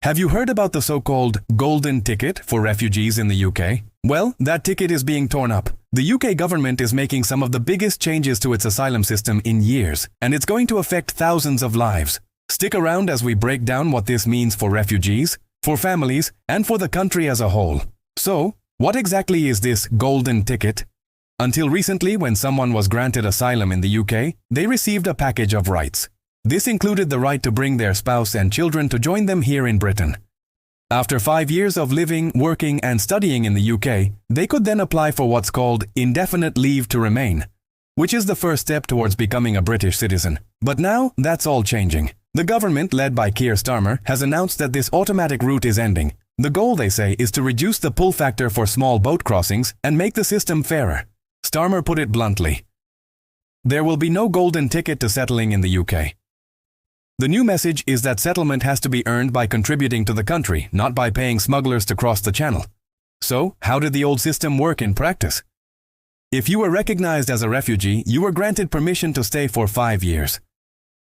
Have you heard about the so-called golden ticket for refugees in the UK? Well, that ticket is being torn up. The UK government is making some of the biggest changes to its asylum system in years, and it's going to affect thousands of lives. Stick around as we break down what this means for refugees, for families, and for the country as a whole. So, what exactly is this golden ticket? Until recently, when someone was granted asylum in the UK, they received a package of rights. This included the right to bring their spouse and children to join them here in Britain. After 5 years of living, working, and studying in the UK, they could then apply for what's called indefinite leave to remain, which is the first step towards becoming a British citizen. But now, that's all changing. The government, led by Keir Starmer, has announced that this automatic route is ending. The goal, they say, is to reduce the pull factor for small boat crossings and make the system fairer. Starmer put it bluntly. There will be no golden ticket to settling in the UK. The new message is that settlement has to be earned by contributing to the country, not by paying smugglers to cross the channel. So, how did the old system work in practice? If you were recognized as a refugee, you were granted permission to stay for 5 years.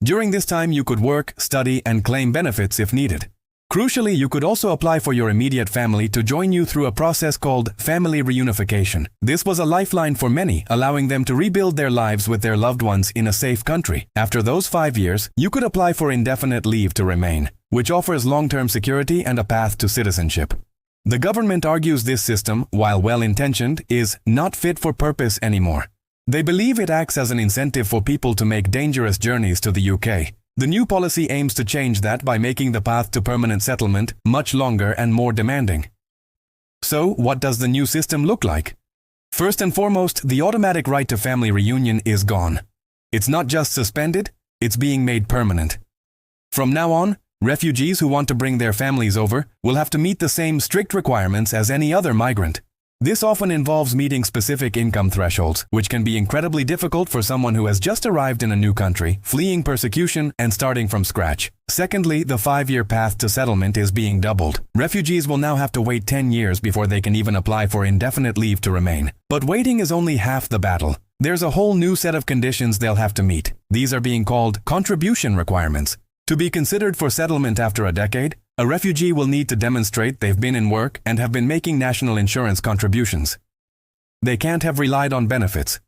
During this time, you could work, study, and claim benefits if needed. Crucially, you could also apply for your immediate family to join you through a process called family reunification. This was a lifeline for many, allowing them to rebuild their lives with their loved ones in a safe country. After those 5 years, you could apply for indefinite leave to remain, which offers long-term security and a path to citizenship. The government argues this system, while well-intentioned, is not fit for purpose anymore. They believe it acts as an incentive for people to make dangerous journeys to the UK. The new policy aims to change that by making the path to permanent settlement much longer and more demanding. So, what does the new system look like? First and foremost, the automatic right to family reunion is gone. It's not just suspended, it's being made permanent. From now on, refugees who want to bring their families over will have to meet the same strict requirements as any other migrant. This often involves meeting specific income thresholds, which can be incredibly difficult for someone who has just arrived in a new country, fleeing persecution and starting from scratch. Secondly, the 5-year path to settlement is being doubled. Refugees will now have to wait 10 years before they can even apply for indefinite leave to remain. But waiting is only half the battle. There's a whole new set of conditions they'll have to meet. These are being called contribution requirements. To be considered for settlement after a decade, a refugee will need to demonstrate they've been in work and have been making national insurance contributions. They can't have relied on benefits.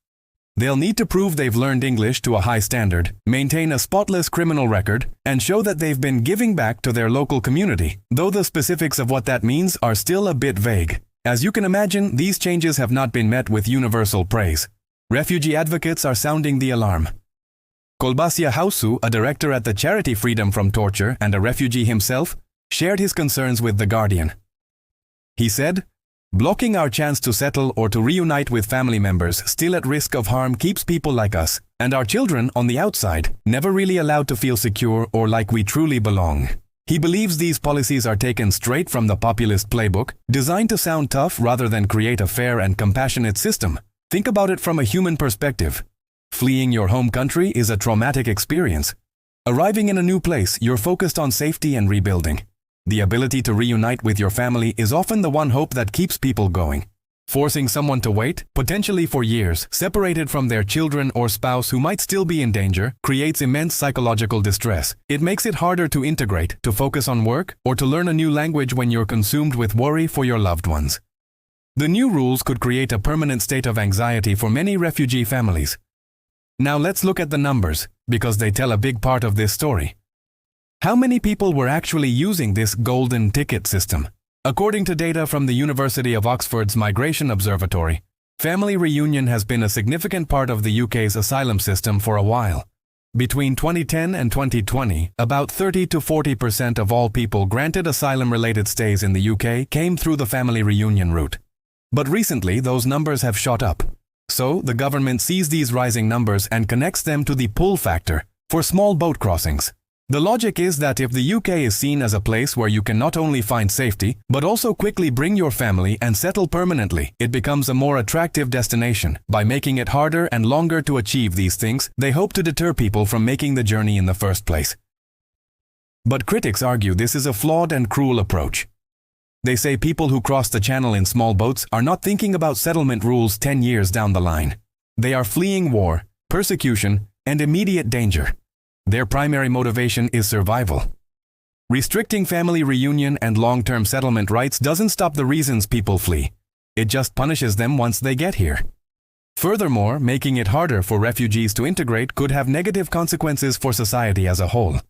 They'll need to prove they've learned English to a high standard, maintain a spotless criminal record, and show that they've been giving back to their local community, though the specifics of what that means are still a bit vague. As you can imagine, these changes have not been met with universal praise. Refugee advocates are sounding the alarm. Kolbasia Hausu, a director at the charity Freedom from Torture and a refugee himself, shared his concerns with The Guardian. He said, "Blocking our chance to settle or to reunite with family members still at risk of harm keeps people like us, and our children on the outside, never really allowed to feel secure or like we truly belong." He believes these policies are taken straight from the populist playbook, designed to sound tough rather than create a fair and compassionate system. Think about it from a human perspective. Fleeing your home country is a traumatic experience. Arriving in a new place, you're focused on safety and rebuilding. The ability to reunite with your family is often the one hope that keeps people going. Forcing someone to wait, potentially for years, separated from their children or spouse who might still be in danger, creates immense psychological distress. It makes it harder to integrate, to focus on work, or to learn a new language when you're consumed with worry for your loved ones. The new rules could create a permanent state of anxiety for many refugee families. Now let's look at the numbers, because they tell a big part of this story. How many people were actually using this golden ticket system? According to data from the University of Oxford's Migration Observatory, family reunion has been a significant part of the UK's asylum system for a while. Between 2010 and 2020, about 30 to 40% of all people granted asylum-related stays in the UK came through the family reunion route. But recently, those numbers have shot up. So, the government sees these rising numbers and connects them to the pull factor for small boat crossings. The logic is that if the UK is seen as a place where you can not only find safety, but also quickly bring your family and settle permanently, it becomes a more attractive destination. By making it harder and longer to achieve these things, they hope to deter people from making the journey in the first place. But critics argue this is a flawed and cruel approach. They say people who cross the channel in small boats are not thinking about settlement rules 10 years down the line. They are fleeing war, persecution, and immediate danger. Their primary motivation is survival. Restricting family reunion and long-term settlement rights doesn't stop the reasons people flee. It just punishes them once they get here. Furthermore, making it harder for refugees to integrate could have negative consequences for society as a whole.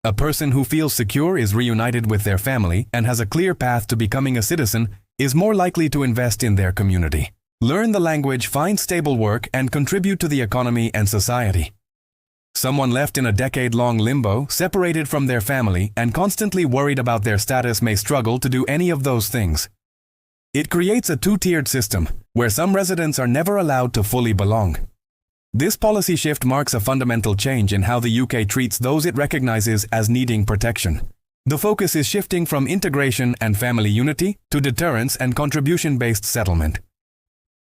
A person who feels secure, is reunited with their family, and has a clear path to becoming a citizen is more likely to invest in their community, learn the language, find stable work, and contribute to the economy and society. Someone left in a decade-long limbo, separated from their family, and constantly worried about their status may struggle to do any of those things. It creates a two-tiered system, where some residents are never allowed to fully belong. This policy shift marks a fundamental change in how the UK treats those it recognizes as needing protection. The focus is shifting from integration and family unity to deterrence and contribution-based settlement.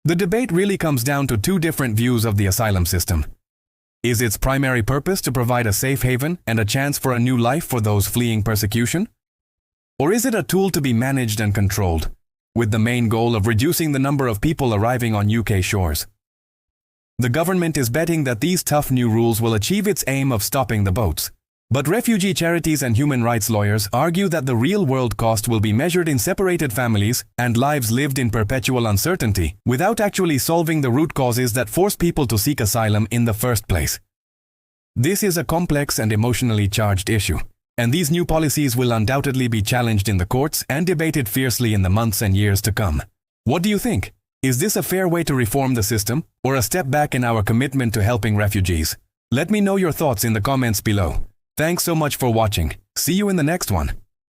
The debate really comes down to two different views of the asylum system. Is its primary purpose to provide a safe haven and a chance for a new life for those fleeing persecution? Or is it a tool to be managed and controlled, with the main goal of reducing the number of people arriving on UK shores? The government is betting that these tough new rules will achieve its aim of stopping the boats. But refugee charities and human rights lawyers argue that the real-world cost will be measured in separated families and lives lived in perpetual uncertainty, without actually solving the root causes that force people to seek asylum in the first place. This is a complex and emotionally charged issue, and these new policies will undoubtedly be challenged in the courts and debated fiercely in the months and years to come. What do you think? Is this a fair way to reform the system, or a step back in our commitment to helping refugees? Let me know your thoughts in the comments below. Thanks so much for watching. See you in the next one.